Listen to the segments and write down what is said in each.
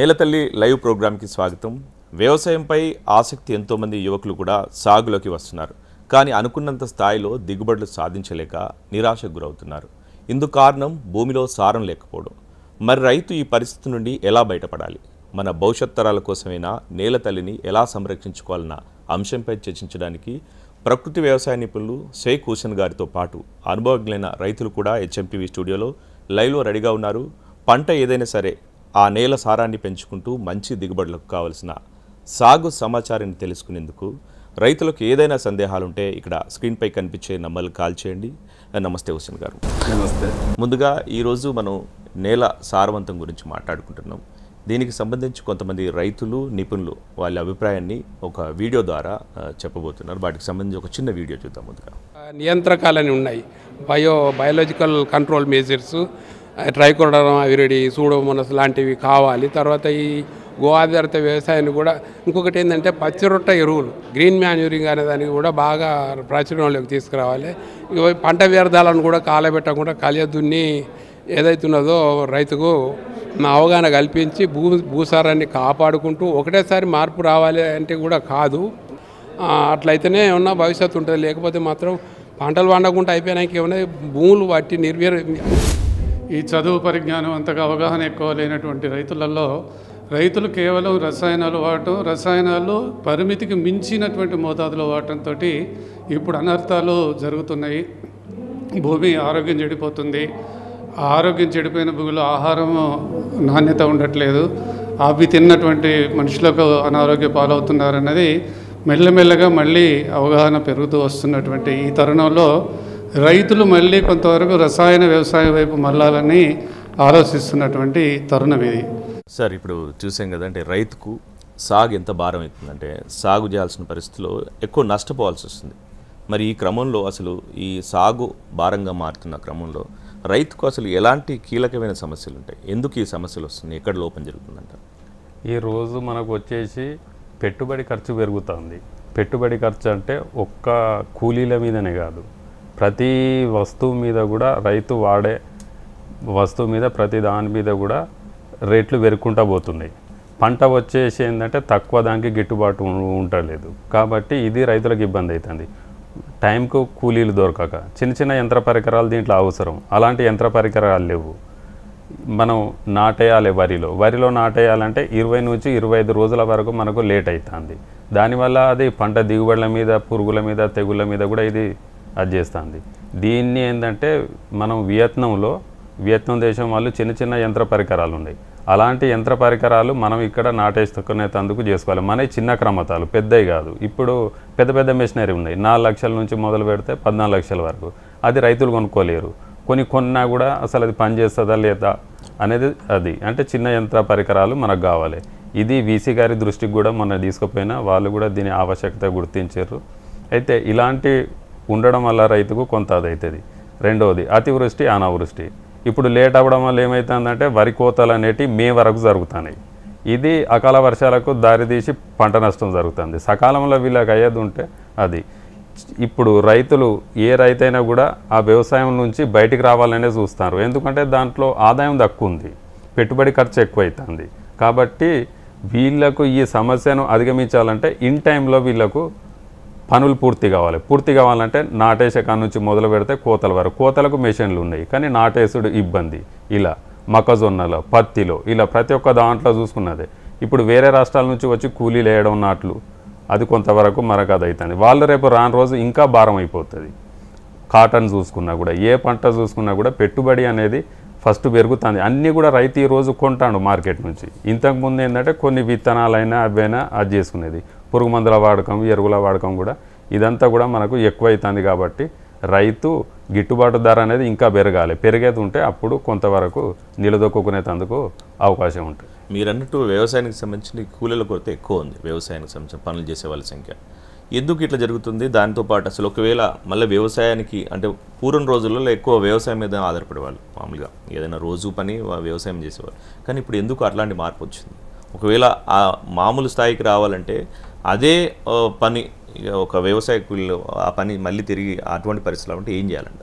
నేలతల్లి లైవ్ ప్రోగ్రామ్కి స్వాగతం. వ్యవసాయంపై ఆసక్తి ఎంతోమంది యువకులు కూడా సాగులోకి వస్తున్నారు. కానీ అనుకున్నంత స్థాయిలో దిగుబడులు సాధించలేక నిరాశకు గురవుతున్నారు. ఇందుకు కారణం భూమిలో సారం లేకపోవడం. మరి రైతు ఈ పరిస్థితి నుండి ఎలా బయటపడాలి? మన భవిష్యత్ తరాల కోసమైనా నేలతల్లిని ఎలా సంరక్షించుకోవాలన్న అంశంపై చర్చించడానికి ప్రకృతి వ్యవసాయ నిపుణులు షేక్ హుసేన్ గారితో పాటు అనుభవజ్ఞులైన రైతులు కూడా హెచ్ఎంటీవీ స్టూడియోలో లైవ్లో రెడీగా ఉన్నారు. పంట ఏదైనా సరే ఆ నేల సారాన్ని పెంచుకుంటూ మంచి దిగుబడులకు కావలసిన సాగు సమాచారాన్ని తెలుసుకునేందుకు రైతులకు ఏదైనా సందేహాలుంటే ఇక్కడ స్క్రీన్పై కనిపించే నంబర్లు కాల్ చేయండి. నమస్తే హుసేన్ గారు. నమస్తే. ముందుగా ఈరోజు మనం నేల సారవంతం గురించి మాట్లాడుకుంటున్నాం. దీనికి సంబంధించి కొంతమంది రైతులు నిపుణులు వాళ్ళ అభిప్రాయాన్ని ఒక వీడియో ద్వారా చెప్పబోతున్నారు. వాటికి సంబంధించి ఒక చిన్న వీడియో చూద్దాం. ముందుగా నియంత్రకాలని ఉన్నాయి, biological control measures, trichoderma viride, Pseudomonas లాంటివి కావాలి. తర్వాత ఈ గో ఆధారిత వ్యవసాయాన్ని కూడా ఇంకొకటి ఏంటంటే పచ్చిరొట్ట ఎరువులు, గ్రీన్ మ్యాన్యూరింగ్ అనే దానికి కూడా బాగా ప్రాచుర్యంలోకి తీసుకురావాలి. పంట వ్యర్థాలను కూడా కాలబెట్టకుండా కలియదున్ని ఏదైతున్నదో రైతుకు అవగాహన కల్పించి భూసారాన్ని కాపాడుకుంటూ ఒకటేసారి మార్పు రావాలి అంటే కూడా కాదు. అట్లయితేనే ఏమన్నా భవిష్యత్తు ఉంటుంది. లేకపోతే మాత్రం పంటలు పండకుండా అయిపోయినాక ఏమన్నా భూములు వాటి ఈ చదువు పరిజ్ఞానం అంతగా అవగాహన ఎక్కువ లేనటువంటి రైతులు కేవలం రసాయనాలు వాడటం, రసాయనాలు పరిమితికి మించినటువంటి మోతాదులో వాడటంతో ఇప్పుడు అనర్థాలు జరుగుతున్నాయి. భూమి ఆరోగ్యం చెడిపోతుంది. ఆరోగ్యం చెడిపోయిన భూమిలో ఆహారం నాణ్యత ఉండట్లేదు. అవి తిన్నటువంటి మనుషులకు అనారోగ్య పాలవుతున్నారన్నది మెల్లమెల్లగా మళ్ళీ అవగాహన పెరుగుతూ వస్తున్నటువంటి ఈ తరుణంలో రైతులు మళ్ళీ కొంతవరకు రసాయన వ్యవసాయం వైపు మళ్ళాలని ఆలోచిస్తున్నటువంటి తరుణం ఇది. సార్, ఇప్పుడు చూసాం కదంటే రైతుకు సాగు ఎంత భారం అవుతుందంటే సాగు చేయాల్సిన పరిస్థితిలో ఎక్కువ నష్టపోవాల్సి వస్తుంది. మరి ఈ క్రమంలో అసలు ఈ సాగు భారంగా మారుతున్న క్రమంలో రైతుకు అసలు ఎలాంటి కీలకమైన సమస్యలు ఉంటాయి? ఎందుకు ఈ సమస్యలు వస్తున్నాయి? ఎక్కడ లోపం జరుగుతుందంట? ఈరోజు మనకు వచ్చేసి పెట్టుబడి ఖర్చు పెరుగుతుంది. పెట్టుబడి ఖర్చు అంటే ఒక్క కూలీల మీదనే కాదు, ప్రతి వస్తువు మీద కూడా, రైతు వాడే వస్తువు మీద, ప్రతి దాని మీద కూడా రేట్లు పెరుగుకుంటూ పోతున్నాయి. పంట వచ్చేసి ఏంటంటే తక్కువ దానికి గిట్టుబాటు ఉండలేదు. కాబట్టి ఇది రైతులకు ఇబ్బంది అవుతుంది. టైంకు కూలీలు దొరకక చిన్న చిన్న యంత్ర పరికరాలు దీంట్లో అవసరం. అలాంటి యంత్ర పరికరాలు లేవు. మనం నాటేయాలి, వరిలో నాటేయాలంటే 20 నుంచి 25 రోజుల వరకు మనకు లేట్ అవుతుంది. దానివల్ల అది పంట దిగుబడుల మీద, పురుగుల మీద, తెగుళ్ళ మీద కూడా ఇది అది చేస్తుంది. దీన్ని ఏంటంటే మనం వియత్నాం దేశం వాళ్ళు చిన్న చిన్న యంత్ర పరికరాలు ఉన్నాయి. అలాంటి యంత్ర పరికరాలు మనం ఇక్కడ నాటేసుకునేందుకు చేసుకోవాలి. మన చిన్న క్రమతాలు, పెద్దవి కాదు. ఇప్పుడు పెద్ద పెద్ద మెషినరీ ఉన్నాయి. 4 లక్షల నుంచి మొదలు పెడితే 14 లక్షల వరకు. అది రైతులు కొనుక్కోలేరు. కొన్నా కూడా అసలు అది పనిచేస్తుందా లేదా అనేది అది అంటే చిన్న యంత్ర పరికరాలు మనకు కావాలి. ఇది వీసీ గారి దృష్టికి కూడా మొన్న తీసుకుపోయినా వాళ్ళు కూడా దీని ఆవశ్యకత గుర్తించారు. అయితే ఇలాంటి ఉండడం వల్ల రైతుకు కొంత అది అవుతుంది. రెండవది అతివృష్టి, అనావృష్టి. ఇప్పుడు లేట్ అవ్వడం వల్ల ఏమవుతుందంటే వరి కోతలు అనేటివి మే వరకు జరుగుతున్నాయి. ఇది అకాల వర్షాలకు దారితీసి పంట నష్టం జరుగుతుంది. సకాలంలో వీళ్ళకి అయ్యేది ఉంటే అది. ఇప్పుడు రైతులు ఏ రైతైనా కూడా ఆ వ్యవసాయం నుంచి బయటికి రావాలనే చూస్తారు. ఎందుకంటే దాంట్లో ఆదాయం తక్కువ ఉంది, పెట్టుబడి ఖర్చు ఎక్కువ అవుతుంది. కాబట్టి వీళ్ళకు ఈ సమస్యను అధిగమించాలంటే ఇన్ టైంలో వీళ్ళకు పనులు పూర్తి కావాలంటే నాటేసే కాడ నుంచి మొదలు పెడితే కోతల వరకు. కోతలకు మెషిన్లు ఉన్నాయి కానీ నాటేసుడు ఇబ్బంది. ఇలా మొక్కజొన్నలో, పత్తిలో, ఇలా ప్రతి ఒక్క దాంట్లో చూసుకున్నదే. ఇప్పుడు వేరే రాష్ట్రాల నుంచి వచ్చి కూలీలు వేయడం, నాట్లు, అది కొంతవరకు మనకు అది అవుతుంది. వాళ్ళు రేపు రాని రోజు ఇంకా భారం అయిపోతుంది. కాటన్ చూసుకున్నా కూడా, ఏ పంట చూసుకున్నా కూడా పెట్టుబడి అనేది ఫస్ట్ పెరుగుతుంది. అన్నీ కూడా రైతు ఈరోజు కొంటాడు మార్కెట్ నుంచి. ఇంతకుముందు ఏంటంటే కొన్ని విత్తనాలైనా అవైనా అది చేసుకునేది. పురుగు మందుల వాడకం, ఎరువుల వాడకం కూడా ఇదంతా కూడా మనకు ఎక్కువ అవుతుంది. కాబట్టి రైతు గిట్టుబాటు ధర అనేది ఇంకా పెరిగేది ఉంటే అప్పుడు కొంతవరకు నిలదొక్కునేందుకు అవకాశం ఉంటుంది. మీరు అన్నట్టు వ్యవసాయానికి సంబంధించిన కూలీల కొరత ఎక్కువ ఉంది. వ్యవసాయానికి సంబంధించిన పనులు చేసే వాళ్ళ సంఖ్య ఎందుకు ఇట్లా జరుగుతుంది? దాంతోపాటు అసలు ఒకవేళ మళ్ళీ వ్యవసాయానికి అంటే పూర్వం రోజుల్లో ఎక్కువ వ్యవసాయం మీద ఆధారపడేవాళ్ళు. మామూలుగా ఏదైనా రోజు పని వ్యవసాయం చేసేవాళ్ళు. కానీ ఇప్పుడు ఎందుకు అట్లాంటి మార్పు వచ్చింది? ఒకవేళ ఆ మామూలు స్థాయికి రావాలంటే అదే పని ఒక వ్యవసాయ కూలీలో ఆ పని మళ్ళీ తిరిగి అటువంటి పరిస్థితులు ఉంటే ఏం చేయాలంట?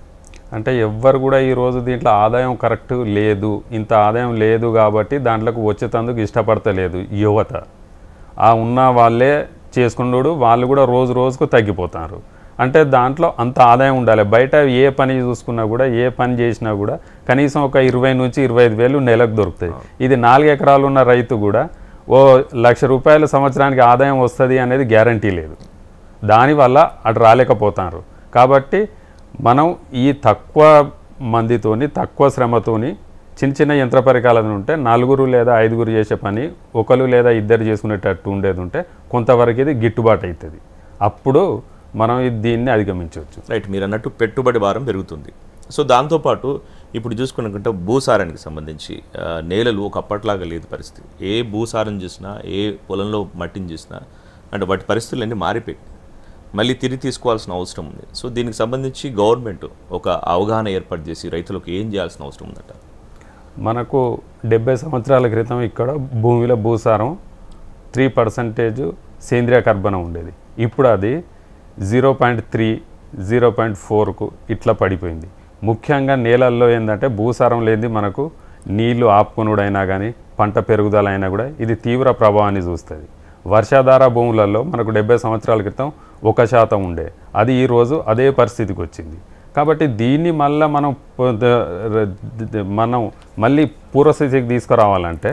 అంటే ఎవ్వరు కూడా ఈరోజు దీంట్లో ఆదాయం కరెక్ట్ లేదు, ఇంత ఆదాయం లేదు కాబట్టి దాంట్లోకి వచ్చేటందుకు ఇష్టపడతలేదు యువత. ఆ ఉన్న వాళ్ళే చేసుకున్నాడు, వాళ్ళు కూడా రోజు రోజుకు తగ్గిపోతారు. అంటే దాంట్లో అంత ఆదాయం ఉండాలి. బయట ఏ పని చూసుకున్నా కూడా, ఏ పని చేసినా కూడా కనీసం ఒక 20 నుంచి 25 వేలు నెలకు దొరుకుతాయి. ఇది 4 ఎకరాలు ఉన్న రైతు కూడా ఓ ₹1,00,000 సంవత్సరానికి ఆదాయం వస్తుంది అనేది గ్యారంటీ లేదు. దానివల్ల అటు రాలేకపోతారు. కాబట్టి మనం ఈ తక్కువ మందితోని, తక్కువ శ్రమతోని చిన్న చిన్న యంత్ర పరికరాలు ఉంటే 4 లేదా 5 చేసే పని 1 లేదా 2 చేసుకునేటట్టు ఉండేది ఉంటే కొంతవరకు ఇది గిట్టుబాటు అవుతుంది. అప్పుడు మనం దీన్ని అధిగమించవచ్చు. రైట్, మీరు అన్నట్టు పెట్టుబడి భారం పెరుగుతుంది. సో దాంతోపాటు ఇప్పుడు చూసుకున్నట్టు భూసారానికి సంబంధించి నేలలు ఒకప్పట్లాగా లేదు పరిస్థితి. ఏ భూసారం చూసినా, ఏ పొలంలో మట్టిని చూసినా అంటే వాటి పరిస్థితులన్నీ మారిపోయి మళ్ళీ తిరిగి తీసుకోవాల్సిన అవసరం ఉంది. సో దీనికి సంబంధించి గవర్నమెంట్ ఒక అవగాహన ఏర్పాటు చేసి రైతులకు ఏం చేయాల్సిన అవసరం ఉందట? మనకు 70 సంవత్సరాల క్రితం ఇక్కడ భూమిలో భూసారం 3% సేంద్రియ కర్బనం ఉండేది. ఇప్పుడు అది 0.3, 0.4కు ఇట్లా పడిపోయింది. ముఖ్యంగా నేలల్లో ఏంటంటే భూసారం లేనిది మనకు నీళ్లు ఆపుకొనుడైనా కానీ, పంట పెరుగుదల అయినా కూడా ఇది తీవ్ర ప్రభావాన్ని చూస్తుంది. వర్షాధార భూములలో మనకు 70 సంవత్సరాల క్రితం 1% ఉండే, అది ఈరోజు అదే పరిస్థితికి వచ్చింది. కాబట్టి దీన్ని మనం మళ్ళీ పూర్వస్థితికి తీసుకురావాలంటే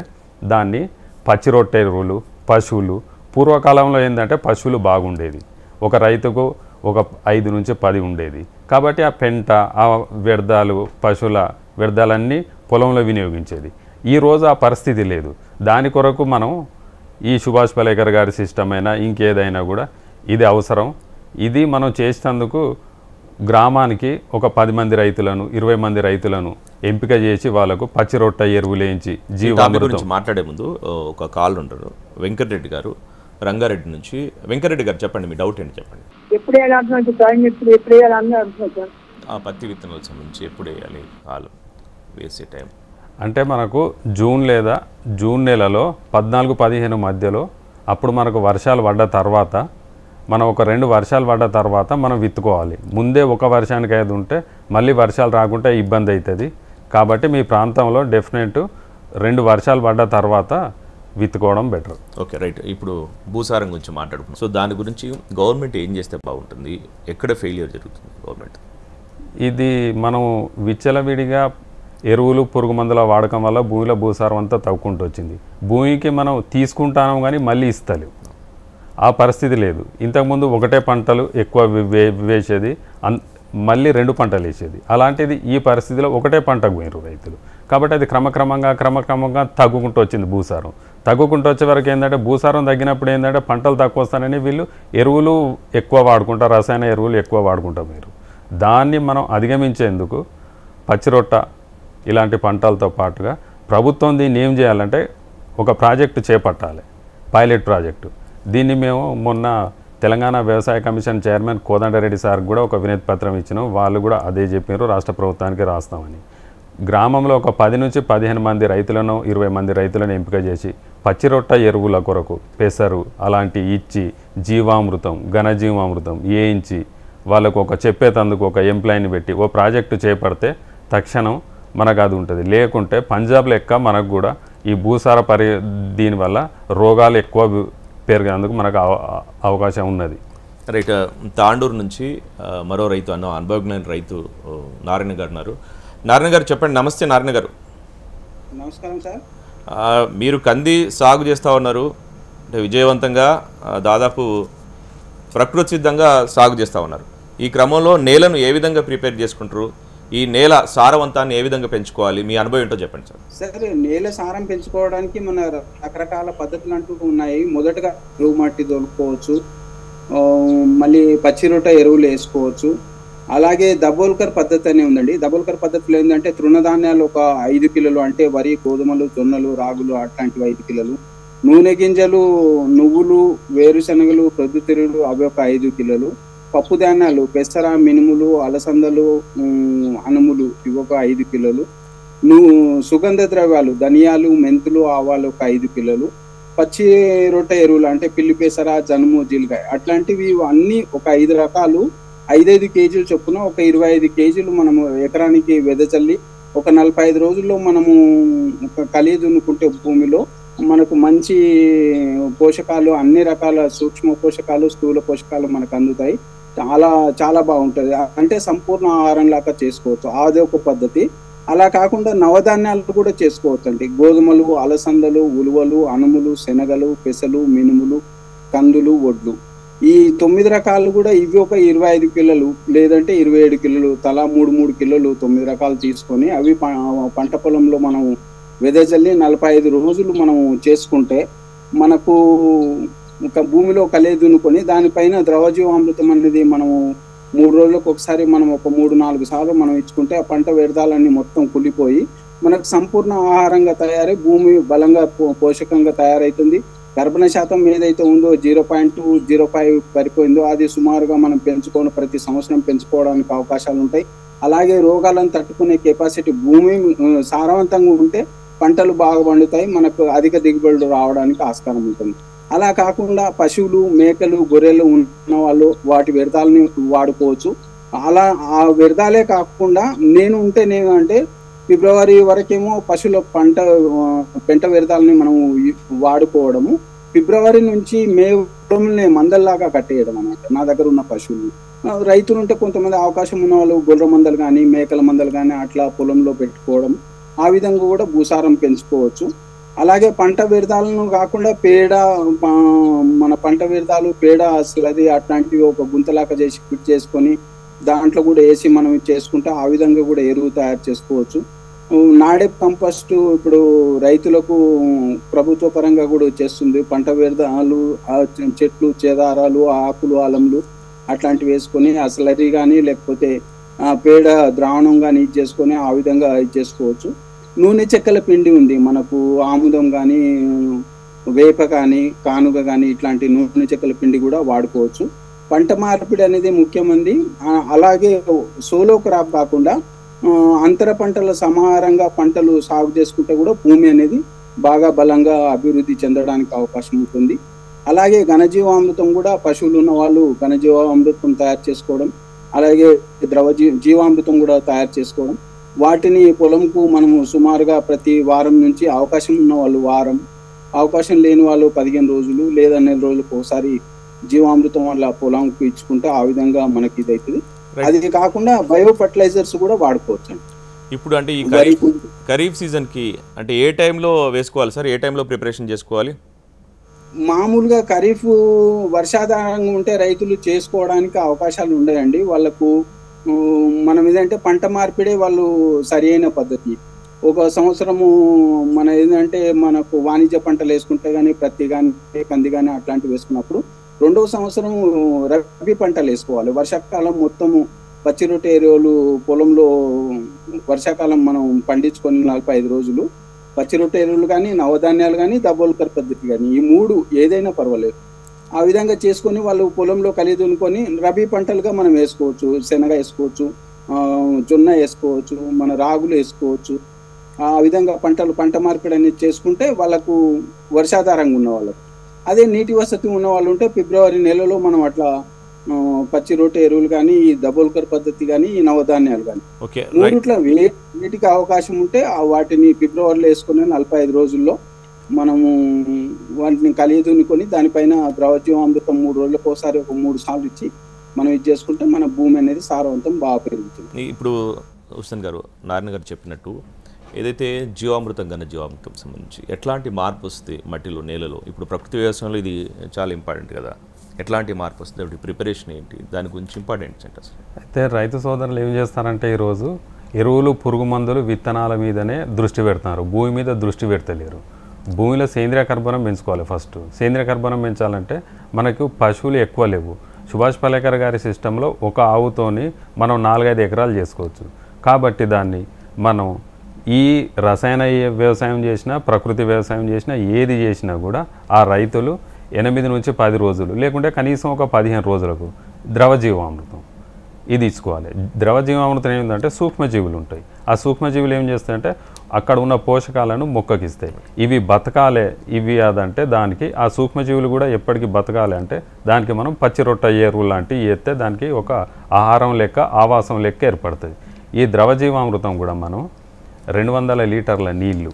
దాన్ని పచ్చి రొట్టె ఎరువులు, పశువులు, పూర్వకాలంలో ఏంటంటే పశువులు బాగుండేది, ఒక రైతుకు ఒక 5 నుంచి 10 ఉండేది. కాబట్టి ఆ పెంట, ఆ వ్యర్థాలు, పశువుల వ్యర్థాలన్నీ పొలంలో వినియోగించేది. ఈరోజు ఆ పరిస్థితి లేదు. దాని కొరకు మనం ఈ సుభాష్ పాలేకర్ గారి సిస్టమ్ అయినా ఇంకేదైనా కూడా ఇది అవసరం. ఇది మనం చేసినందుకు గ్రామానికి ఒక 10 మంది రైతులను, 20 మంది రైతులను ఎంపిక చేసి వాళ్ళకు పచ్చి రొట్టె ఎరువులు వేయించి జీవామృతం. మాట్లాడే ముందు ఒక కాల్ ఉంటారు, వెంకటరెడ్డి గారు, రంగారెడ్డి నుంచి. వెంకటరెడ్డి గారు చెప్పండి, మీ డౌట్ ఏంటి చెప్పండి. పత్తి విత్తనాలకు సంబంధించి ఎప్పుడు వేయాలి, కాలం వేసే టైం అంటే మనకు జూన్ లేదా జూన్ నెలలో 14-15 మధ్యలో, అప్పుడు మనకు వర్షాలు పడ్డ తర్వాత, మనం ఒక 2 వర్షాలు పడ్డ తర్వాత మనం విత్తుకోవాలి. ముందే ఒక వర్షానికి అయితే ఉంటే మళ్ళీ వర్షాలు రాకుంటే ఇబ్బంది అవుతుంది. కాబట్టి మీ ప్రాంతంలో డెఫినెట్ 2 వర్షాలు పడ్డ తర్వాత విత్తుకోవడం బెటర్. Okay, right. ఇప్పుడు భూసారం గురించి మాట్లాడుకున్నాం. సో దాని గురించి గవర్నమెంట్ ఏం చేస్తే బాగుంటుంది, ఎక్కడ ఫెయిలియర్ జరుగుతుంది గవర్నమెంట్? ఇది మనం విచ్చలవిడిగా ఎరువులు, పురుగు మందుల వాడకం వల్ల భూమిలో భూసారం అంతా తగ్గుకుంటూ వచ్చింది. భూమికి మనం తీసుకుంటాము కానీ మళ్ళీ ఇస్తలేవు, ఆ పరిస్థితి లేదు. ఇంతకుముందు ఒకటే పంటలు ఎక్కువ వేసేది, మళ్ళీ 2 పంటలు వేసేది. అలాంటిది ఈ పరిస్థితిలో ఒకటే పంటకు పోయినారు రైతులు. కాబట్టి అది క్రమక్రమంగా తగ్గుకుంటూ వచ్చింది భూసారం. తగ్గుకుంటూ వచ్చే వరకు ఏంటంటే భూసారం తగ్గినప్పుడు ఏంటంటే పంటలు తక్కువ వస్తానని వీళ్ళు ఎరువులు ఎక్కువ వాడుకుంటారు, రసాయన ఎరువులు ఎక్కువ వాడుకుంటారు. మీరు దాన్ని మనం అధిగమించేందుకు పచ్చిరొట్ట ఇలాంటి పంటలతో పాటుగా ప్రభుత్వం దీన్ని ఏం చేయాలంటే ఒక ప్రాజెక్టు చేపట్టాలి, పైలట్ ప్రాజెక్టు. దీన్ని మేము మొన్న తెలంగాణ వ్యవసాయ కమిషన్ చైర్మన్ కోదండరెడ్డి సార్కి కూడా ఒక వినతి పత్రం ఇచ్చినాం. వాళ్ళు కూడా అదే చెప్పారు, రాష్ట్ర ప్రభుత్వానికి రాస్తామని. గ్రామంలో ఒక 10 నుంచి 15 మంది రైతులను, 20 మంది రైతులను ఎంపిక చేసి పచ్చిరొట్ట ఎరువుల కొరకు పెసరు అలాంటి ఇచ్చి, జీవామృతం, ఘనజీవామృతం వేయించి వాళ్ళకు ఒక చెప్పేతందుకు ఒక ఎంప్లాయీని పెట్టి ఓ ప్రాజెక్టు చేపడితే తక్షణం మనకు అది ఉంటుంది. లేకుంటే పంజాబ్ లెక్క మనకు కూడా ఈ భూసార దీనివల్ల రోగాలు ఎక్కువ పెరిగేందుకు మనకు అవకాశం ఉన్నది. రైట్. తాండూరు నుంచి మరో రైతు అనుభవజ్ఞ రైతు నారాయణ గారు ఉన్నారు. నారాయణ గారు చెప్పండి. నమస్తే నారాయణ గారు. నమస్కారం సార్. మీరు కంది సాగు చేస్తూ ఉన్నారు, అంటే విజయవంతంగా దాదాపు ప్రకృతి సిద్ధంగా సాగు చేస్తూ ఉన్నారు. ఈ క్రమంలో నేలను ఏ విధంగా ప్రిపేర్ చేసుకుంటారు, ఈ నేల సారవంతాన్ని ఏ విధంగా పెంచుకోవాలి, మీ అనుభవం ఏంటో చెప్పండి సార్. సరే, నేల సారం పెంచుకోవడానికి మన రకరకాల పద్ధతులు అంటూ ఉన్నాయి. మొదటగా ఎరువు మట్టి దొరుకుకోవచ్చు, మళ్ళీ పచ్చిరొట్ట ఎరువులు వేసుకోవచ్చు. అలాగే దబోల్కర్ పద్ధతి అనే ఉందండి. దబోల్కర్ పద్ధతిలో ఏంటంటే తృణధాన్యాలు ఒక 5 కిలోలు, అంటే వరి, గోధుమలు, జొన్నలు, రాగులు అట్లాంటివి 5 కిలోలు, నూనె గింజలు, నువ్వులు, వేరుశనగలు, ప్రొద్దుతిరుగులు అవి ఒక 5 కిలోలు, పప్పు ధాన్యాలు పెసర, మినుములు, అలసందలు, అనుములు ఇవి ఒక 5 కిలోలు, సుగంధ ద్రవ్యాలు ధనియాలు, మెంతులు, ఆవాలు ఒక 5 కిలోలు, పచ్చి రొట్టె ఎరువులు అంటే పిల్లి పెసర, జనుము, జీలకాయ అట్లాంటివి అన్నీ ఒక 5 రకాలు 5 కేజీలు చొప్పున ఒక 25 కేజీలు మనము ఎకరానికి వెదజల్లి ఒక 45 రోజుల్లో మనము ఒక కలియ దున్నుకుంటే భూమిలో మనకు మంచి పోషకాలు, అన్ని రకాల సూక్ష్మ పోషకాలు, స్థూల పోషకాలు మనకు అందుతాయి. చాలా చాలా బాగుంటుంది. అంటే సంపూర్ణ ఆహారం లాగా చేసుకోవచ్చు. అదే ఒక పద్ధతి. అలా కాకుండా నవధాన్యాలు కూడా చేసుకోవచ్చు అండి. గోధుమలు, అలసందలు, ఉలువలు, అనుములు, శనగలు, పెసలు, మినుములు, కందులు, వడ్లు, ఈ 9 రకాలు కూడా ఇవి ఒక 25 కిలోలు లేదంటే 27 కిలోలు తలా 3 కిలోలు 9 రకాలు తీసుకొని అవి పంట పొలంలో మనం వెదజల్లి 45 రోజులు మనం చేసుకుంటే మనకు ఒక భూమిలో కలియ దున్నుకొని దానిపైన ద్రవజీవామృతం అనేది మనము 3 రోజులకు ఒకసారి మనం ఒక 3-4 సార్లు మనం ఇచ్చుకుంటే ఆ పంట వ్యర్థాలన్నీ మొత్తం కుళ్ళిపోయి మనకు సంపూర్ణ ఆహారంగా తయారై భూమి బలంగా పోషకంగా తయారవుతుంది. గర్భణ శాతం ఏదైతే ఉందో 0.05 పడిపోయిందో అది సుమారుగా మనం పెంచుకొని ప్రతి సంవత్సరం పెంచుకోవడానికి అవకాశాలు ఉంటాయి. అలాగే రోగాలను తట్టుకునే కెపాసిటీ భూమి సారవంతంగా ఉంటే పంటలు బాగా పండుతాయి, మనకు అధిక దిగుబడులు రావడానికి ఆస్కారం ఉంటుంది. అలా కాకుండా పశువులు, మేకలు, గొర్రెలు ఉన్న వాళ్ళు వాటి వ్యర్థాలని వాడుకోవచ్చు. అలా ఆ వ్యర్థాలే కాకుండా నేను అంటే ఫిబ్రవరి వరకేమో పశువుల పెంట వ్యర్థాలని మనం వాడుకోవడము, ఫిబ్రవరి నుంచి మే మందల్లాగా కట్టేయడం అన్నమాట. నా దగ్గర ఉన్న పశువులు రైతులు ఉంటే కొంతమంది అవకాశం ఉన్న వాళ్ళు గొర్రె మందలు కానీ మేకల మందలు కానీ అట్లా పొలంలో పెట్టుకోవడం, ఆ విధంగా కూడా భూసారం పెంచుకోవచ్చు. అలాగే పంట వ్యర్థాలను కాకుండా పేడ, మన పంట వ్యర్థాలు పేడ అది అట్లాంటివి ఒక గుంతలాగా చేసి ఫిట్ చేసుకొని దాంట్లో కూడా వేసి మనం చేసుకుంటే ఆ విధంగా కూడా ఎరువు తయారు చేసుకోవచ్చు. నాడే కంపోస్ట్ ఇప్పుడు రైతులకు ప్రభుత్వ పరంగా కూడా వచ్చేస్తుంది. పంట వ్యర్థాలు, చెట్లు చేదారాలు, ఆకులు, అలములు అట్లాంటివి వేసుకొని ఆ స్లరీ కానీ లేకపోతే పేడ ద్రావణం కానీ ఇది చేసుకొని ఆ విధంగా ఇది చేసుకోవచ్చు. నూనె చెక్కల పిండి ఉంది మనకు, ఆముదం కానీ వేప కానీ కానుగ కానీ ఇట్లాంటి నూనె చెక్కల పిండి కూడా వాడుకోవచ్చు. పంట మార్పిడి అనేది ముఖ్యమంది. అలాగే సోలో క్రాప్ కాకుండా అంతర పంటల సమాహారంగా పంటలు సాగు చేసుకుంటే కూడా భూమి అనేది బాగా బలంగా అభివృద్ధి చెందడానికి అవకాశం ఉంటుంది. అలాగే ఘనజీవామృతం కూడా పశువులు ఉన్న వాళ్ళు ఘనజీవామృతం తయారు చేసుకోవడం, అలాగే జీవామృతం కూడా తయారు చేసుకోవడం, వాటిని పొలంకు మనము సుమారుగా ప్రతి వారం నుంచి అవకాశం ఉన్న వాళ్ళు వారం, అవకాశం లేని వాళ్ళు 15 రోజులు లేదా 4 రోజులకు ఒకసారి జీవామృతం వల్ల పొలంకు ఇచ్చుకుంటే ఆ విధంగా మనకి ఇదైతుంది. అది కాకుండా బయో ఫర్టిలైజర్స్ కూడా వాడుకోవచ్చు అండి. ఇప్పుడు అంటే ఈ ఖరీఫ్ సీజన్కి అంటే ఏ టైంలో వేసుకోవాలి సార్? ఏ టైంలో ప్రిపరేషన్ చేసుకోవాలి? మామూలుగా ఖరీఫ్ వర్షాధారంగా ఉంటే రైతులు చేసుకోవడానికి అవకాశాలు ఉండయండి. వాళ్ళకు మనం ఏదంటే పంట మార్పిడే వాళ్ళు సరి అయిన పద్ధతి. ఒక సంవత్సరము మన ఏంటంటే మనకు వాణిజ్య పంటలు వేసుకుంటే కానీ ప్రత్తి కానీ కంది కానీ అట్లాంటివి వేసుకున్నప్పుడు రెండవ సంవత్సరం రబీ పంటలు వేసుకోవాలి. వర్షాకాలం మొత్తము పచ్చి రొట్టె ఎరువులు పొలంలో వర్షాకాలం మనం పండించుకొని 45 రోజులు పచ్చి రొట్టె ఎరువులు కానీ నవధాన్యాలు కానీ దబోల్కర్ పద్ధతి కానీ ఈ 3 ఏదైనా పర్వాలేదు. ఆ విధంగా చేసుకొని వాళ్ళు పొలంలో కలిగి దున్నుకొని రబీ పంటలుగా మనం వేసుకోవచ్చు. శనగ వేసుకోవచ్చు, జొన్న వేసుకోవచ్చు, మన రాగులు వేసుకోవచ్చు. ఆ విధంగా పంట మార్పిడి అనేది చేసుకుంటే వాళ్ళకు వర్షాధారంగా ఉన్న వాళ్ళకు. అదే నీటి వసతి ఉన్న వాళ్ళు ఉంటే ఫిబ్రవరి నెలలో మనం అట్లా పచ్చి రొట్టె ఎరువులు కానీ ఈ దబోల్కర్ పద్ధతి కానీ ఈ నవధాన్యాలు కానీ మూడిట్లో వీటికి అవకాశం ఉంటే వాటిని ఫిబ్రవరిలో వేసుకుని 45 రోజుల్లో మనము వాటిని కలిగి దున్నుకొని దానిపైన ద్రవజీవామృతం 3 రోజులకు ఒకసారి ఒక 3 సార్లు ఇచ్చి మనం ఇది చేసుకుంటే మన భూమి అనేది సారవంతం బాగా పెరుగుతుంది. ఇప్పుడు హుస్సేన్ గారు, నారాయణ గారు చెప్పినట్టు ఏదైతే జీవామృతం ఘనజీవామృతం సంబంధించి ఎట్లాంటి మార్పు వస్తుంది మట్టిలో, నేలలో? ఇప్పుడు ప్రకృతి వ్యవసాయంలో ఇది చాలా ఇంపార్టెంట్ కదా, ఎట్లాంటి మార్పు వస్తుంది? ఒకటి ప్రిపరేషన్ ఏంటి, దాని గురించి ఇంపార్టెంట్ అంటే అయితే రైతు సోదరులు ఏం చేస్తారంటే ఈరోజు ఎరువులు, పురుగు మందులు, విత్తనాల మీదనే దృష్టి పెడతారు, భూమి మీద దృష్టి పెడతలేరు. భూమిలో సేంద్రియ కర్బనం పెంచుకోవాలి. ఫస్ట్ సేంద్రియ కర్బనం పెంచాలంటే మనకు పశువులు ఎక్కువ లేవు. సుభాష్ పాలేకర్ గారి సిస్టంలో ఒక ఆవుతోని మనం 4-5 ఎకరాలు చేసుకోవచ్చు. కాబట్టి దాన్ని మనం ఈ రసాయన వ్యవసాయం చేసినా ప్రకృతి వ్యవసాయం చేసినా ఏది చేసినా కూడా ఆ రైతులు 8 నుంచి 10 రోజులు లేకుంటే కనీసం ఒక 15 రోజులకు ద్రవజీవామృతం ఇది ఇచ్చుకోవాలి. ద్రవజీవామృతం ఏంటంటే సూక్ష్మజీవులు ఉంటాయి. ఆ సూక్ష్మజీవులు ఏం చేస్తాయంటే అక్కడ ఉన్న పోషకాలను మొక్కకిస్తాయి. ఇవి బతకాలే, ఇవి అదంటే దానికి ఆ సూక్ష్మజీవులు కూడా ఎప్పటికీ బతకాలి అంటే దానికి మనం పచ్చి రొట్ట ఎరువు లాంటివి వేస్తే దానికి ఒక ఆహారం లెక్క ఆవాసం లెక్క ఏర్పడుతుంది. ఈ ద్రవజీవామృతం కూడా మనం 200 లీటర్ల నీళ్లు,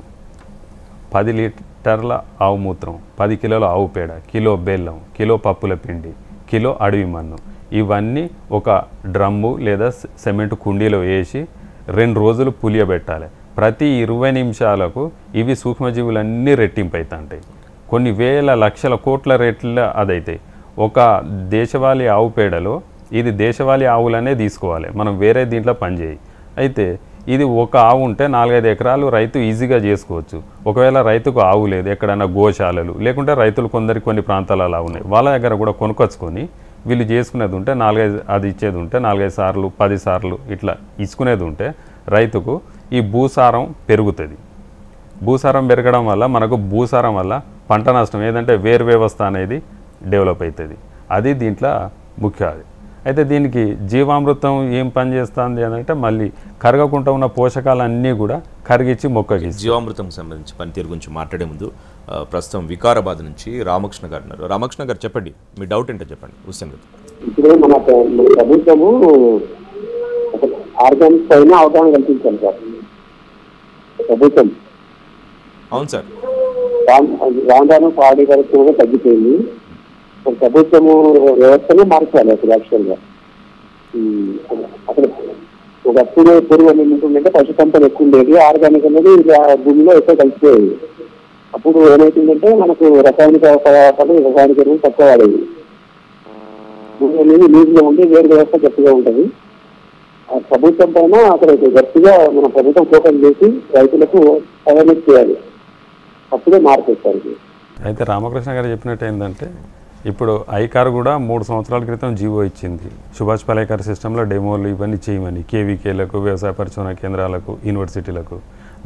10 లీటర్ల ఆవు మూత్రం, 10 కిలోల ఆవు పేడ, కిలో బెల్లం, కిలో పప్పుల పిండి, కిలో అడవి మన్ను ఇవన్నీ ఒక డ్రమ్ము లేదా సిమెంట్ కుండీలో వేసి 2 రోజులు పులియబెట్టాలి. ప్రతి 20 నిమిషాలకు ఇవి సూక్ష్మజీవులన్నీ రెట్టింపు అవుతాయి. కొన్ని వేల లక్షల కోట్ల రేట్ల అదైతాయి. ఒక దేశవాళీ ఆవు పేడలో ఇది దేశవాళీ ఆవులనే తీసుకోవాలి, మనం వేరే దీంట్లో పనిచేయి. అయితే ఇది ఒక ఆవు ఉంటే 4-5 ఎకరాలు రైతు ఈజీగా చేసుకోవచ్చు. ఒకవేళ రైతుకు ఆవు లేదు, ఎక్కడైనా గోశాలలు లేకుంటే రైతులు కొన్ని ప్రాంతాలలో ఉన్నాయి, వాళ్ళ దగ్గర కూడా కొనుక్కొచ్చుకొని వీళ్ళు చేసుకునేది ఉంటే 4-5 అది ఇచ్చేది ఉంటే 4-5 సార్లు 10 సార్లు ఇట్లా ఇచ్చుకునేది ఉంటే రైతుకు ఈ భూసారం పెరుగుతుంది. భూసారం పెరగడం వల్ల మనకు భూసారం వల్ల పంట నష్టం ఏదంటే వేరు వ్యవస్థ అనేది డెవలప్ అవుతుంది. అది దీంట్లో ముఖ్యం. అయితే దీనికి జీవామృతం ఏం పని చేస్తుంది అని అంటే మళ్ళీ కరగకుండా ఉన్న పోషకాలన్నీ కూడా కరిగించి మొక్కకి. జీవామృతం సంబంధించి పనితీరు గురించి మాట్లాడే ముందు ప్రస్తుతం వికారాబాద్ నుంచి రామకృష్ణ గారు ఉన్నారు. రామకృష్ణ గారు చెప్పండి, మీ డౌట్ ఏంటో చెప్పండి. హుస్సేన్ గారు. ఇప్పుడు మన ప్రభుత్వము ఆర్గానిక్ పైన అవగాహన కల్పించాలి సార్ ప్రభుత్వం. అవును సార్. రాను పాడి వరకు కూడా తగ్గిపోయింది. ప్రభుత్వము వ్యవస్థనే మార్చాలి అసలు యాక్చువల్గా. అసలు ఒకప్పుడు పురుగు అనేది ఉంటుందంటే పశు సంపద ఎక్కువ ఉండేది, ఆర్గానిక్ అనేది భూమిలో ఎక్కువ కలిసిపోయేది. అప్పుడు ఏమవుతుందంటే మనకు రసాయనిక పదార్థాలు రసాయనిక ఎరువులు తక్కువ వాడేది. భూమి అనేది నీటిలో ఉండి వేరు వ్యవస్థ గట్టిగా ఉంటుంది. ఆ ప్రభుత్వం పైన అక్కడ గట్టిగా మన ప్రభుత్వం ఫోకస్ చేసి రైతులకు అవేర్నెస్ చేయాలి, అప్పుడే మార్పు వస్తుంది. అయితే రామకృష్ణ గారు చెప్పినట్టు ఏంటంటే ఇప్పుడు ఐకార్ కూడా 3 సంవత్సరాల క్రితం జీవో ఇచ్చింది. సుభాష్ పాలేకర్ సిస్టంలో డెమోలు ఇవన్నీ చేయమని కేవీకేలకు, వ్యవసాయ పరిశోధన కేంద్రాలకు, యూనివర్సిటీలకు.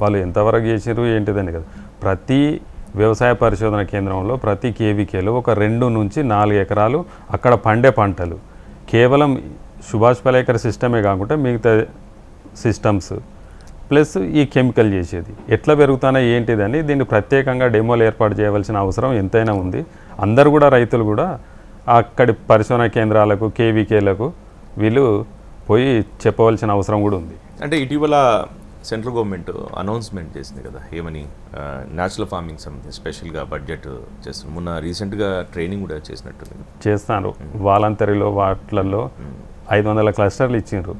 వాళ్ళు ఎంతవరకు చేసారు ఏంటిదని కదా. ప్రతి వ్యవసాయ పరిశోధన కేంద్రంలో ప్రతి కేవీకేలో ఒక 2 నుంచి 4 ఎకరాలు అక్కడ పండే పంటలు కేవలం సుభాష్ పాలేకర్ సిస్టమే కాకుండా మిగతా సిస్టమ్స్ ప్లస్ ఈ కెమికల్ చేసేది ఎట్లా పెరుగుతానో ఏంటిదని దీన్ని ప్రత్యేకంగా డెమోలు ఏర్పాటు చేయవలసిన అవసరం ఎంతైనా ఉంది. అందరు కూడా రైతులు కూడా అక్కడి పరిశోధన కేంద్రాలకు, కేవీకేలకు వీళ్ళు పోయి చెప్పవలసిన అవసరం కూడా ఉంది. అంటే ఇటీవల సెంట్రల్ గవర్నమెంట్ అనౌన్స్మెంట్ చేసింది కదా, ఏమని న్యాచురల్ ఫార్మింగ్ సంబంధించి స్పెషల్గా బడ్జెట్ చేస్తుంది. మొన్న రీసెంట్గా ట్రైనింగ్ కూడా చేసినట్టుంది. చేస్తారు. వాలంటరీలో వాటిలలో 500 క్లస్టర్లు ఇచ్చిండ్రు.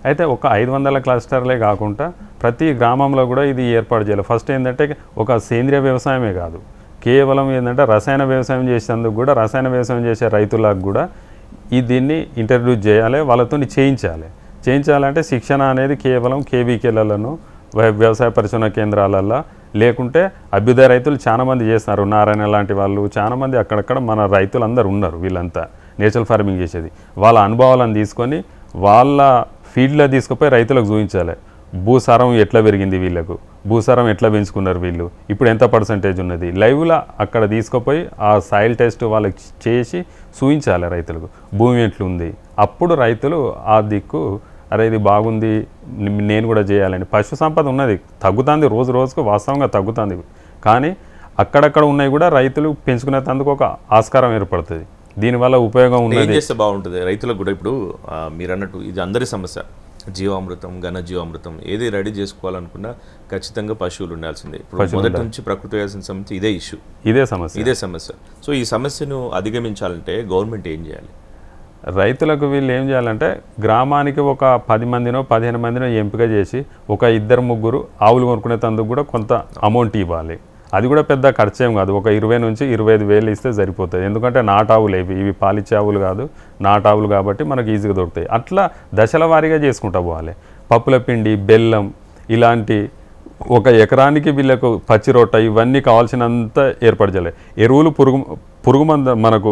అయితే ఒక 500 క్లస్టర్లే కాకుండా ప్రతి గ్రామంలో కూడా ఇది ఏర్పాటు చేయాలి. ఫస్ట్ ఏంటంటే ఒక సేంద్రియ వ్యవసాయమే కాదు, కేవలం ఏంటంటే రసాయన వ్యవసాయం చేసేందుకు కూడా రసాయన వ్యవసాయం చేసే రైతులకు కూడా దీన్ని ఇంట్రడ్యూస్ చేయాలి, వాళ్ళతో చేయించాలంటే శిక్షణ అనేది కేవలం కేవీకేలను వ్యవసాయ పరిశోధన కేంద్రాలల్లో లేకుంటే అభ్యుదయ రైతులు చాలామంది చేస్తున్నారు. నారాయణ లాంటి వాళ్ళు చాలామంది అక్కడక్కడ మన రైతులందరూ ఉన్నారు. వీళ్ళంతా నేచురల్ ఫార్మింగ్ చేసేది వాళ్ళ అనుభవాలను తీసుకొని వాళ్ళ ఫీల్డ్లో తీసుకుపోయి రైతులకు చూపించాలి. భూసారం ఎట్లా పెరిగింది, వీళ్ళకు భూసారం ఎట్లా పెంచుకున్నారు, వీళ్ళు ఇప్పుడు ఎంత పర్సంటేజ్ ఉన్నది, లైవ్లో అక్కడ తీసుకుపోయి ఆ సాయిల్ టెస్ట్ వాళ్ళకి చేసి చూపించాలి రైతులకు భూమి ఎట్లుంది. అప్పుడు రైతులు ఆ దిక్కు అరే ఇది బాగుంది నేను కూడా చేయాలని. పశు సంపద ఉన్నది తగ్గుతుంది, రోజు రోజుకు వాస్తవంగా తగ్గుతుంది. కానీ అక్కడక్కడ ఉన్నాయి కూడా రైతులు పెంచుకునేందుకు ఒక ఆస్కారం ఏర్పడుతుంది. దీనివల్ల ఉపయోగం ఉన్నది. చేస్తే బాగుంటుంది రైతులకు కూడా. ఇప్పుడు మీరు అన్నట్టు ఇది అందరి సమస్య. జీవామృతం, ఘన జీవామృతం ఏది రెడీ చేసుకోవాలనుకున్నా ఖచ్చితంగా పశువులు ఉండాల్సిందే. ఇప్పుడు మొదటి నుంచి ప్రకృతి వ్యవసాయం సంబంధించి ఇదే ఇష్యూ, ఇదే సమస్య. సో ఈ సమస్యను అధిగమించాలంటే గవర్నమెంట్ ఏం చేయాలి? రైతులకు వీళ్ళు ఏం చేయాలంటే గ్రామానికి ఒక 10 మందినో 15 మందినో ఎంపిక చేసి ఒక 2-3 ఆవులు కొనుక్కునేందుకు కూడా కొంత అమౌంట్ ఇవ్వాలి. అది కూడా పెద్ద ఖర్చేం కాదు, ఒక 20 నుంచి 25 వేలు ఇస్తే సరిపోతుంది. ఎందుకంటే నాటావులు ఇవి పాలిచ్చే ఆవులు కాదు, నాటావులు కాబట్టి మనకు ఈజీగా దొరుకుతాయి. అట్లా దశల వారీగా చేసుకుంటూ పోవాలి. పప్పుల పిండి, బెల్లం ఇలాంటి ఒక ఎకరానికి వీళ్ళకు పచ్చి రొట్ట ఇవన్నీ కావాల్సినంత ఏర్పాటు చేయాలి. ఎరువులు పురుగు మందు మనకు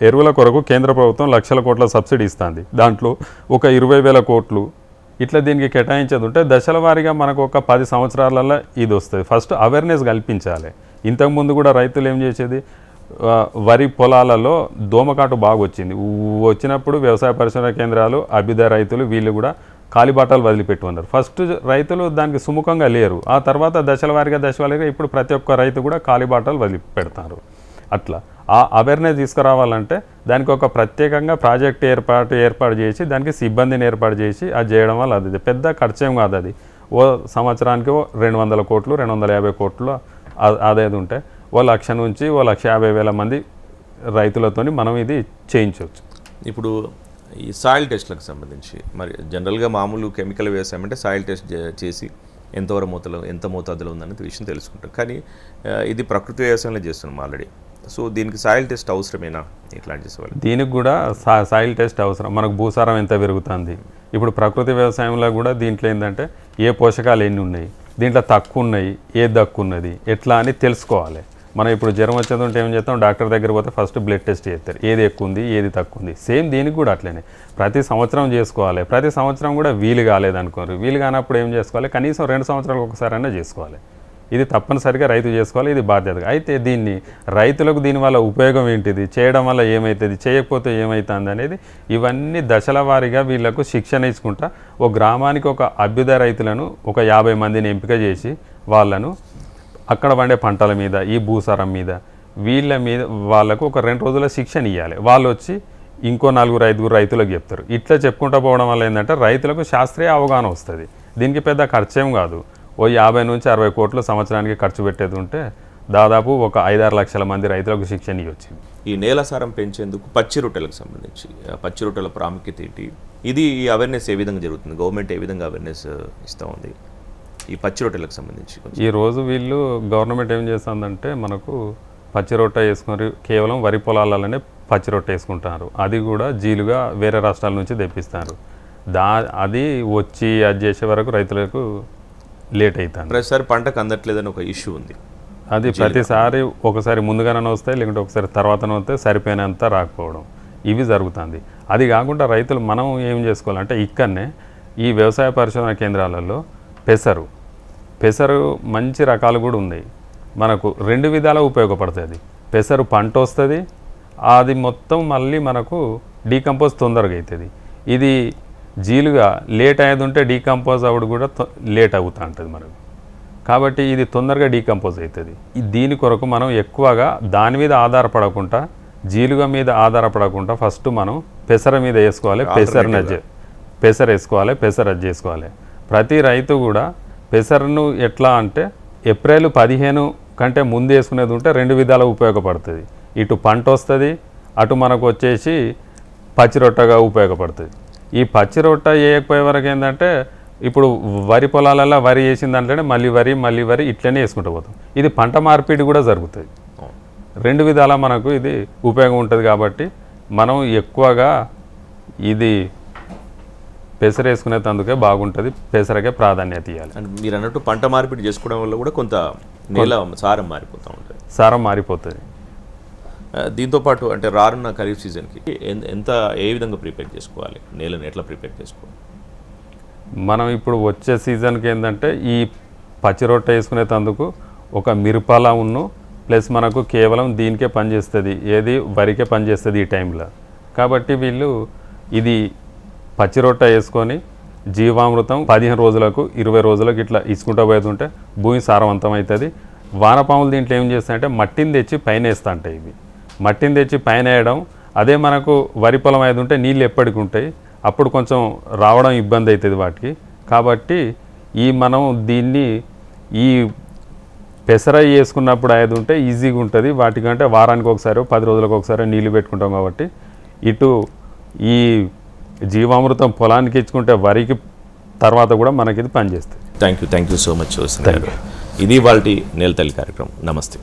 ఎరువుల కొరకు కేంద్ర ప్రభుత్వం లక్షల కోట్ల సబ్సిడీ ఇస్తుంది. దాంట్లో ఒక 20,000 కోట్లు ఇట్లా దీనికి కేటాయించేది ఉంటే దశల వారీగా మనకు ఒక 10 సంవత్సరాలలో ఇది వస్తుంది. ఫస్ట్ అవేర్నెస్ కల్పించాలి. ఇంతకుముందు కూడా రైతులు ఏం చేసేది, వరి పొలాలలో దోమకాటు బాగా వచ్చింది. వచ్చినప్పుడు వ్యవసాయ పరిశోధన కేంద్రాలు, అభ్యుదయ రైతులు వీళ్ళు కూడా కాలిబాటలు వదిలిపెట్టుకున్నారు. ఫస్ట్ రైతులు దానికి సుముఖంగా లేరు. ఆ తర్వాత దశల వారీగా ఇప్పుడు ప్రతి ఒక్క రైతు కూడా కాలిబాటలు వదిలిపెడతారు. అట్లా ఆ అవేర్నెస్ తీసుకురావాలంటే దానికి ఒక ప్రత్యేకంగా ప్రాజెక్ట్ ఏర్పాటు చేసి దానికి సిబ్బందిని ఏర్పాటు చేసి అది చేయడం వల్ల అది పెద్ద ఖర్చేం కాదు. అది ఓ సంవత్సరానికి 200 కోట్లు 250 కోట్లు ఆదాయం ఉంటే 1,00,000 నుంచి 1,50,000 మంది రైతులతో మనం ఇది చేయించవచ్చు. ఇప్పుడు ఈ సాయిల్ టెస్ట్లకు సంబంధించి మరి జనరల్గా మామూలు కెమికల్ వ్యవసాయం అంటే సాయిల్ టెస్ట్ చేసి ఎంత మోతాదులో ఉందనేది విషయం తెలుసుకుంటాం. కానీ ఇది ప్రకృతి వ్యవసాయంలో చేస్తున్నాం ఆల్రెడీ. సో దీనికి సాయిల్ టెస్ట్ అవసరమేనా? ఇట్లాంటి చేసేవాళ్ళు దీనికి కూడా సాయిల్ టెస్ట్ అవసరం. మనకు భూసారం ఎంత పెరుగుతుంది, ఇప్పుడు ప్రకృతి వ్యవసాయంలో కూడా దీంట్లో ఏంటంటే ఏ పోషకాలు ఎన్ని ఉన్నాయి, దీంట్లో తక్కువ ఉన్నాయి, ఏది తక్కువ ఉన్నది ఎట్లా అని తెలుసుకోవాలి. మనం ఇప్పుడు జ్వరం వచ్చేదంటే ఏం చేస్తాం, డాక్టర్ దగ్గర పోతే ఫస్ట్ బ్లడ్ టెస్ట్ చేస్తారు, ఏది ఎక్కువ ఉంది ఏది తక్కువ ఉంది. సేమ్ దీనికి కూడా అట్లనే ప్రతి సంవత్సరం చేసుకోవాలి. ప్రతి సంవత్సరం కూడా వీలు కాలేదనుకోరు, వీలు కానప్పుడు ఏం చేసుకోవాలి, కనీసం 2 సంవత్సరాలకు ఒకసారైనా చేసుకోవాలి. ఇది తప్పనిసరిగా రైతు చేసుకోవాలి, ఇది బాధ్యత. అయితే దీన్ని రైతులకు దీనివల్ల ఉపయోగం ఏంటిది, చేయడం వల్ల ఏమవుతుంది, చేయకపోతే ఏమవుతుంది అనేది ఇవన్నీ దశల వారీగా వీళ్లకు శిక్షణ ఇచ్చుకుంటా ఒక గ్రామానికి ఒక అభ్యుదయ రైతులను ఒక 50 మందిని ఎంపిక చేసి వాళ్ళను అక్కడ పండే పంటల మీద ఈ భూసారం మీద వీళ్ళ మీద వాళ్ళకు ఒక 2 రోజుల శిక్షణ ఇవ్వాలి. వాళ్ళు వచ్చి ఇంకో 4-5 రైతులకు చెప్తారు. ఇట్లా చెప్పుకుంటూ పోవడం వల్ల ఏంటంటే రైతులకు శాస్త్రీయ అవగాహన వస్తుంది. దీనికి పెద్ద ఖర్చేం కాదు. ఓ 50 నుంచి 60 కోట్లు సంవత్సరానికి ఖర్చు పెట్టేది ఉంటే దాదాపు ఒక 5-6 లక్షల మంది రైతులకు శిక్షణ ఇవ్వచ్చు. ఈ నేల సారం పెంచేందుకు పచ్చి రొట్టెలకు సంబంధించి పచ్చి రొట్టెల ప్రాముఖ్యత ఏంటి, ఇది ఈ అవేర్నెస్ ఏ విధంగా జరుగుతుంది, గవర్నమెంట్ ఏ విధంగా అవేర్నెస్ ఇస్తూ ఉంది ఈ పచ్చి రొట్టెలకు సంబంధించి? ఈరోజు వీళ్ళు గవర్నమెంట్ ఏం చేస్తుందంటే మనకు పచ్చి రొట్టె వేసుకుని కేవలం వరి పొలాలలోనే పచ్చి రొట్టె వేసుకుంటారు. అది కూడా జీలుగా వేరే రాష్ట్రాల నుంచి తెప్పిస్తారు. అది వచ్చి అది చేసే వరకు రైతులకు లేట్ అవుతుంది. ప్రతిసారి పంటకు అందట్లేదని ఒక ఇష్యూ ఉంది. అది ప్రతిసారి ఒకసారి ముందుగానే వస్తాయి, లేకుంటే ఒకసారి తర్వాతనే వస్తాయి, సరిపోయినంత రాకపోవడం ఇవి జరుగుతుంది. అది కాకుండా రైతులు మనం ఏం చేసుకోవాలంటే ఇక్కడనే ఈ వ్యవసాయ పరిశోధన కేంద్రాలలో పెసరు మంచి రకాలు కూడా ఉన్నాయి. మనకు 2 విధాలా ఉపయోగపడుతుంది. పెసరు పంట వస్తుంది, అది మొత్తం మళ్ళీ మనకు డీకంపోజ్ తొందరగా అవుతుంది. ఇది జీలుగా లేట్ అయ్యేది ఉంటే డీకంపోజ్ అవ్వడు కూడా లేట్ అవుతూ ఉంటుంది మనకు. కాబట్టి ఇది తొందరగా డీకంపోజ్ అవుతుంది. దీని కొరకు మనం ఎక్కువగా దాని మీద ఆధారపడకుండా జీలుగా మీద ఆధారపడకుండా ఫస్ట్ మనం పెసర మీద వేసుకోవాలి. పెసర వేసుకోవాలి, పెసర అది చేసుకోవాలి. ప్రతి రైతు కూడా పెసరను ఎట్లా అంటే ఏప్రిల్ 15 కంటే ముందు వేసుకునేది ఉంటే 2 విధాలు ఉపయోగపడుతుంది. ఇటు పంట వస్తుంది, అటు మనకు వచ్చేసి పచ్చి రొట్టెగా ఉపయోగపడుతుంది. ఈ పచ్చి రొట్టె వేయకపోయే వరకు ఏంటంటే ఇప్పుడు వరి పొలాలలో వరి వేసిన దాంట్లోనే మళ్ళీ వరి ఇట్లనే వేసుకుంటూ పోతాం. ఇది పంట మార్పిడి కూడా జరుగుతుంది. 2 విధాల మనకు ఇది ఉపయోగం ఉంటుంది. కాబట్టి మనం ఎక్కువగా ఇది పెసర వేసుకునేందుకే బాగుంటుంది, పెసరకే ప్రాధాన్యత ఇవ్వాలి. మీరు అన్నట్టు పంట మార్పిడి చేసుకోవడం వల్ల కూడా కొంత నేల సారం మారిపోతూ ఉంటుంది. సారం మారిపోతుంది. దీంతోపాటు అంటే రానున్న ఖరీఫ్ సీజన్కి ఏ విధంగా ప్రిపేర్ చేసుకోవాలి, నేలను ఎట్లా ప్రిపేర్ చేసుకోవాలి? మనం ఇప్పుడు వచ్చే సీజన్కి ఏంటంటే ఈ పచ్చి రొట్టె వేసుకునేందుకు ఒక మిరపలా ప్లస్ మనకు కేవలం దీనికే పనిచేస్తుంది, ఏది వరికే పనిచేస్తుంది ఈ టైంలో. కాబట్టి వీళ్ళు ఇది పచ్చి రొట్టె వేసుకొని జీవామృతం 15 రోజులకు 20 రోజులకు ఇట్లా ఇచ్చుకుంటూ పోతుంటే భూమి సారవంతం అవుతుంది. వానపాములు దీంట్లో ఏం చేస్తాయంటే మట్టిని తెచ్చి పైన వేస్తూ ఉంటాయి. ఇవి మట్టిని తెచ్చి పైన వేయడం, అదే మనకు వరి పొలం అయితే ఉంటే నీళ్ళు ఎప్పటికి ఉంటాయి, అప్పుడు కొంచెం రావడం ఇబ్బంది అవుతుంది వాటికి. కాబట్టి మనం దీన్ని ఈ పెసర వేసుకున్నప్పుడు అయ్యేది ఉంటే ఈజీగా ఉంటుంది. వాటికంటే వారానికి ఒకసారి 10 రోజులకు ఒకసారి నీళ్ళు పెట్టుకుంటాం. కాబట్టి ఇటు ఈ జీవామృతం పొలానికి ఇచ్చుకుంటే వరికి తర్వాత కూడా మనకి ఇది పనిచేస్తుంది. Thank you so much. ఇది వాళ్ళ నేల తల్లి కార్యక్రమం. నమస్తే.